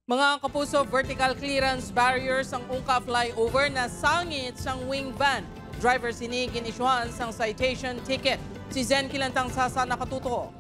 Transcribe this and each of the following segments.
Mga kapuso, vertical clearance barriers ang ungka flyover na sangit sang wing van. Driver sini ginisyuhan sang citation ticket. Si Zen Kilantang Sasa nakatuto.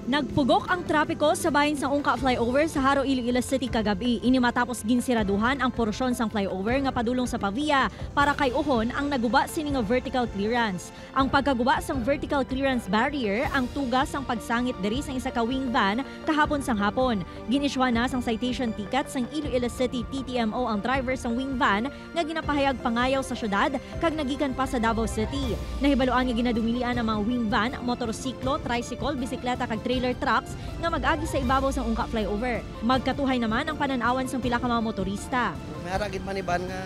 Nagpugok ang trapiko sa bahin sa ungka flyover sa Haro, Iloilo City kagabi. Ini matapos ginsiraduhan ang porsyon sang flyover nga padulong sa Pavia para kay uhon ang naguba sini nga vertical clearance. Ang pagkaguba sang vertical clearance barrier ang tugas sang pagsangit diri sang isa ka wing van kahapon sang hapon. Giniswa na sang citation ticket sang Iloilo City TTMO ang driver sang wing van nga ginapahayag pangayaw sa syudad kag nagikan pa sa Davao City. Nahibaluan nga ginadumilian ang mga wing van, motorsiklo, tricycle, bisikleta kag trailer trucks nga mag-agi sa ibabaw sa ungka flyover. Magkatuhay naman ang pananawan sa pila ka mga motorista. May haragid man iban nga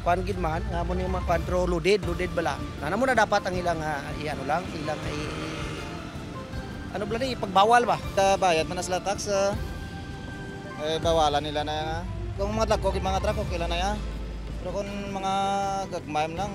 kuan gid man nga mo ni mga kontrol loaded bala. Nana mo na dapat ang ilang ilang ano bala ni pagbawal ba? Bayad man na sila tax bawalan nila na kung mga truck okay lang na ya. Pero kung mga gagmayam lang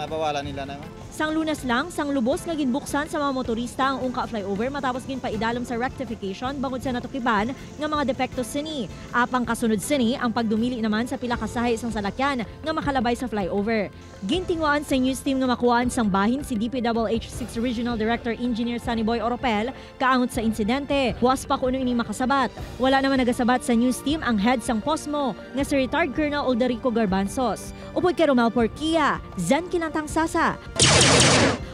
bawalan nila na. Sang Lunes lang, sang lubos nga ginbuksan sa mga motorista ang ungka flyover matapos ginpaidalom sa rectification bangod sa natukiban nga mga depekto sini. Apang kasunod sini ang pagdumili naman sa pila ka sahay sang salakyan nga makalabay sa flyover. Gintingwaan sa news team nga makuhaan sang bahin si DPWH 6 Regional Director Engineer Sunny Boy Oropel kaangot sa insidente. Huwas pa kuno ini makasabat. Wala naman nagasabat sa news team ang head sang POSMO nga si retired Colonel Olderico Garbanzos. Upod kay Romel Porquia, Zen Kilantang Sasa,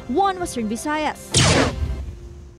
One Western Visayas.